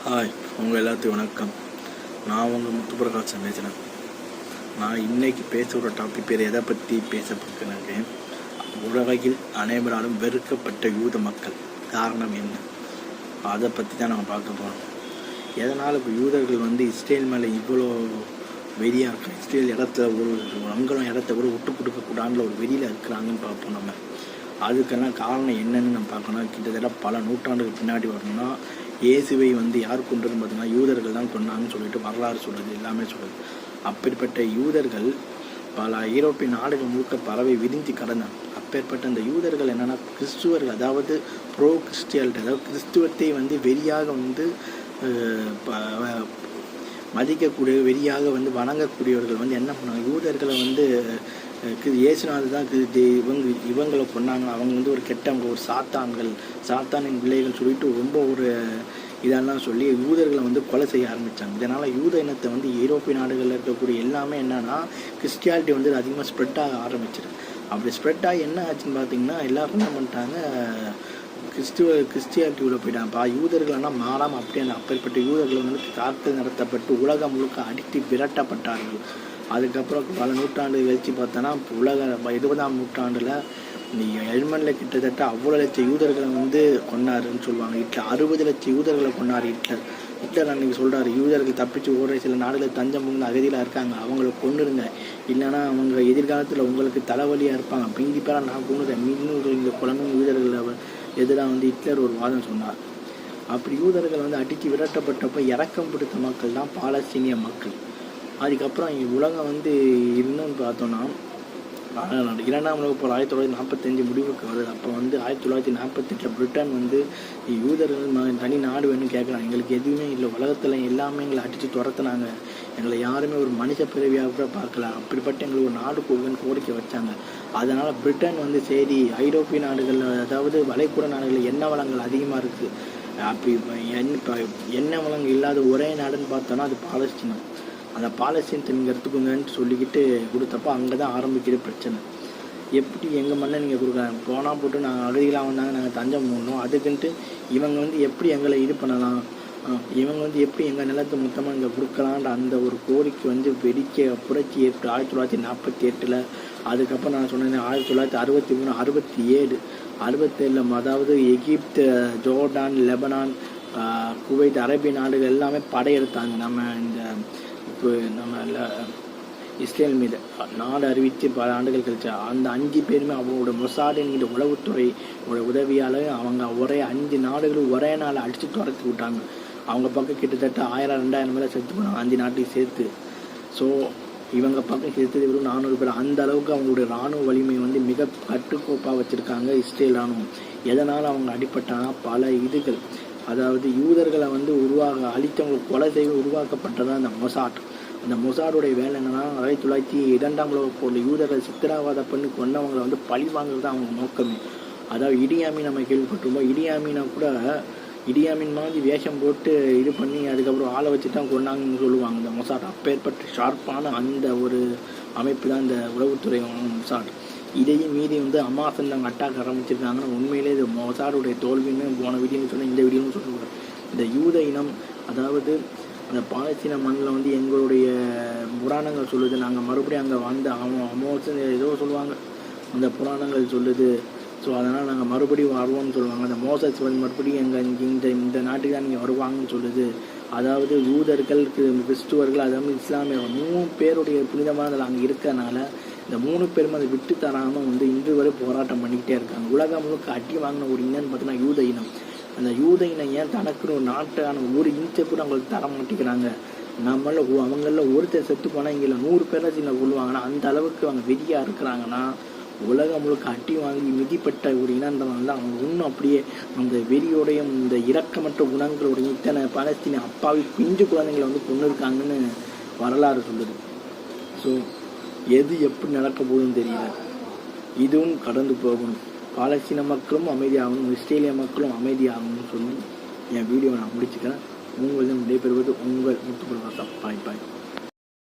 Hi, உங்கள் எல்லாத்தையும் வணக்கம். நான் உங்கள் முத்துப்பிரகாசம் பேசுகிறேன். நான் இன்றைக்கி பேசுகிற டாபிக் பேர் எதை பற்றி பேசப்பட்டிருக்கு. உலகில் அனைவராலும் வெறுக்கப்பட்ட யூத மக்கள் காரணம் என்ன, அதை பற்றி தான் நம்ம பார்க்க போகிறோம். எதனால் இப்போ யூதர்கள் இஸ்ரேல் மேலே இவ்வளோ வெறியாக இருக்காங்க, இஸ்ரேல் இடத்துல ஒரு அங்கலம் இடத்த கூட விட்டு கொடுக்கக்கூடாதுல ஒரு வெறியில் இருக்கிறாங்கன்னு பார்ப்போம். நம்ம அதுக்கெல்லாம் காரணம் என்னன்னு நம்ம பார்க்கணும். கிட்டத்தட்ட பல நூற்றாண்டுகள் பின்னாடி வரணும்னா இயேசுவை யார் கொண்டுன்னு பார்த்தீங்கன்னா யூதர்கள் தான் கொண்டாங்கன்னு சொல்லிட்டு வரலாறு சொல்லுது, எல்லாமே சொல்லுது. அப்படிப்பட்ட யூதர்கள் பல ஐரோப்பிய நாடுகள் முழுக்க பறவை விரிஞ்சு கடந்தாங்க. அப்பேற்பட்ட அந்த யூதர்கள் என்னென்னா கிறிஸ்துவர்கள், அதாவது ப்ரோ கிறிஸ்டியாலிட்டி, அதாவது கிறிஸ்துவத்தை வெறியாக மதிக்கக்கூடிய வெறியாக வணங்கக்கூடியவர்கள் என்ன பண்ணாங்க, யூதர்களை இயேசுநாதர் தான் இவங்களை கொண்டாங்க, அவங்க ஒரு கெட்டவங்க, ஒரு சாத்தானின் பிள்ளைகள் சொல்லிட்டு ரொம்ப ஒரு இதெல்லாம் சொல்லி யூதர்களை கொலை செய்ய ஆரம்பித்தாங்க. இதனால் யூத இனத்தை ஐரோப்பிய நாடுகளில் இருக்கக்கூடிய எல்லாமே என்னென்னா கிறிஸ்டியாலிட்டி அதிகமாக ஸ்ப்ரெட் ஆக ஆரம்பிச்சிது. அப்படி ஸ்ப்ரெட் ஆகி என்ன ஆச்சுன்னு பார்த்தீங்கன்னா எல்லாரும் என்ன பண்ணிட்டாங்க, கிறிஸ்டியாலிட்டியோட போயிட்டாங்க. யூதர்கள்னால் மாறாமல் அப்படியே அப்பேற்பட்ட யூதர்கள் தாக்குதல் நடத்தப்பட்டு உலகம் முழுக்க அடித்து விரட்டப்பட்டார்கள். அதுக்கப்புறம் பல நூற்றாண்டு கழிச்சு பார்த்தோன்னா உலக 20ஆம் நூற்றாண்டில் ஜெர்மனில் கிட்டத்தட்ட அவ்வளோ லட்சம் யூதர்களை கொண்டாருன்னு சொல்லுவாங்க. ஹிட்லர் 60 லட்சம் யூதர்களை கொண்டார். ஹிட்லர் அன்றைக்கி சொல்கிறார், யூதர்கள் தப்பிச்சு ஓடுற சில நாடுகள் தஞ்சம் புகுந்த அகதியில் இருக்காங்க, அவங்கள கொண்டுருங்க, இல்லைன்னா அவங்க எதிர்காலத்தில் உங்களுக்கு தலைவலியாக இருப்பாங்க, மீதி பேராக நான் கொண்டுறேன், மீண்டும் இந்த குழந்தைங்க யூதர்கள் எதிராக ஹிட்லர் ஒரு வாதம் சொன்னார். அப்படி யூதர்கள் அடித்து விரட்டப்பட்டப்போ இறக்கம் பிடித்த மக்கள் தான் பாலஸ்தீனிய மக்கள். அதுக்கப்புறம் உலகம் இன்னொன்று பார்த்தோன்னா 2ஆம் உலகப் போர் 1945 முடிவுக்கு வருது. அப்போ 1948 பிரிட்டன் யூதர்கள் தனி நாடு வேணும்னு கேட்குறாங்க. எங்களுக்கு எதுவுமே இல்லை, உலகத்தில் எல்லாமே எங்களை அடித்து துரத்துனாங்க, எங்களை யாருமே ஒரு மனுஷ பிறவியாக கூட பார்க்கல, அப்படிப்பட்ட எங்களுக்கு ஒரு நாடு கொடுங்கன்னு கோரிக்கை வச்சாங்க. அதனால் பிரிட்டன் சரி ஐரோப்பிய நாடுகளில், அதாவது வளைகுடா நாடுகளில் எண்ணெய் வளங்கள் அதிகமாக இருக்குது, அப்படி எண்ணெய் வளங்கள் இல்லாத ஒரே நாடுன்னு பார்த்தோன்னா அது பாலஸ்தீனம். அந்த பாலஸ்தீனத்தை நீங்கள் எடுத்துக்கோங்கன்னு சொல்லிக்கிட்டு கொடுத்தப்போ அங்கே தான் ஆரம்பிக்கிற பிரச்சனை. எப்படி எங்கள் மண்ணை நீங்கள் கொடுக்குறாங்க, போனால் போட்டு நாங்கள் அகதிகளாக வந்தாங்க, நாங்கள் தஞ்சம் போடணும், அதுக்குன்ட்டு இவங்க எப்படி எங்களை இது பண்ணலாம், இவங்க எப்படி எங்கள் நிலத்தை மொத்தமாக இங்கே கொடுக்கலான்ற அந்த ஒரு கோரிக்கை வெடிக்க புரட்சி ஏற்பட்டு 1948. அதுக்கப்புறம் நான் சொன்னேன் 1963, 67, 67 அதாவது எகிப்து, ஜோர்டான், லெபனான், குவைத், அரேபிய நாடுகள் எல்லாமே படையெடுத்தாங்க. நம்ம இஸ்ரேல் மீது நாடு அறிவித்து பல ஆண்டுகள் கழிச்சா அந்த 5 பேருமே அவங்களோட மொசாட் என்கிற உளவுத்துறையோட உதவியால் அவங்க ஒரே 5 நாடுகளும் ஒரே நாள் அடித்து துரத்தி விட்டாங்க. அவங்க பக்கம் கிட்டத்தட்ட 1000-2000 மேலே செத்து போனாங்க 5 நாட்டையும் சேர்த்து. ஸோ இவங்க பக்கம் சேர்த்து வெறும் 400 பேர். அந்த அளவுக்கு அவங்களுடைய இராணுவ வலிமை மிக கட்டுக்கோப்பாக வச்சுருக்காங்க இஸ்ரேல் இராணுவம். எதனால் அவங்க அடிப்பட்டாங்கன்னா பல இதுகள், அதாவது யூதர்களை அழித்தவங்களை கொலை செய்ய உருவாக்கப்பட்டதான் அந்த மொசாட். அந்த மொசாடுடைய வேலை என்னன்னா 1902ஆம் உலகப் போரில் யூதர்கள் சித்திரவதை பண்ணி கொண்டவங்களை பழி வாங்குறது தான் அவங்க நோக்கமே. அதாவது இடியாமீன் நம்ம கேள்விப்பட்டிருப்போம். இடியாமீனை கூட இடியாமீன் மாதிரி வேஷம் போட்டு இது பண்ணி அதுக்கப்புறம் ஆளை வச்சு தான் கொண்டாங்கன்னு சொல்லுவாங்க இந்த மொசாட். அப்பேற்பட்ட ஷார்ப்பான அந்த ஒரு அமைப்பு தான் இந்த உளவுத்துறை மொசாட். இதையும் மீறி அமாசன் நாங்கள் அட்டாக் ஆரம்பிச்சிருக்காங்கன்னா உண்மையிலே இது மொசாடுடைய தோல்வின்னு போன வீடியோன்னு சொன்னால் இந்த வீடியோன்னு சொல்லக்கூடாது. இந்த யூத இனம், அதாவது அந்த பாலஸ்தீன மண்ணில் எங்களுடைய புராணங்கள் சொல்லுது, நாங்கள் மறுபடியும் அங்கே அமோசன் ஏதோ சொல்லுவாங்க, அந்த புராணங்கள் சொல்லுது. ஸோ அதனால் நாங்கள் மறுபடியும் வருவோம்னு சொல்லுவாங்க. அந்த மோசஸ் மறுபடியும் இந்த நாட்டுக்கு தான் நீங்கள் வருவாங்கன்னு சொல்லுது. அதாவது யூதர்கள், கிறிஸ்துவர்கள், அதாவது இஸ்லாமிய 3 பேருடைய புனிதமானதில் அங்கே இருக்கிறனால இந்த 3 பேரும் அதை விட்டு தராமல் இன்று வரை போராட்டம் பண்ணிக்கிட்டே இருக்காங்க. உலகம் முழுக்க அடி வாங்கின ஒரு இனம்னு பார்த்தீங்கன்னா யூத இனம். அந்த யூத இனம் ஏன் தனக்குன்னு ஒரு நாட்டான ஒரு இன்ச்சை கூட அவங்களுக்கு தர மாட்டேங்கிறாங்க. அவங்களில் ஒருத்தர் செத்து போனால் இங்கே 100 பேரை கொள்வாங்கன்னா அந்த அளவுக்கு அவங்க வெறியாக இருக்கிறாங்கன்னா உலகம் முழுக்க அடி வாங்கி மிதிப்பட்ட ஒரு இனன்றதுனால அவங்க இன்னும் அப்படியே அந்த வெறியோடையும் இந்த இரக்கமற்ற குணங்களோடையும் இத்தனை பாலஸ்தீன அப்பாவி பிஞ்சு குழந்தைங்களை கொண்டு இருக்காங்கன்னு வரலாறு சொல்லுது. ஸோ எது எப்படி நடக்க போகுதுன்னு தெரியல. இதுவும் கடந்து போகணும். பாலஸ்தீன மக்களும் அமைதியாகணும், இஸ்ரேலிய மக்களும் அமைதியாகணும்னு சொல்லி என் வீடியோவை நான் முடிச்சுக்கிறேன். உங்களிடம் விடைபெறுவது உங்கள் முத்துப்பிரகாசம். பாய் பாய்.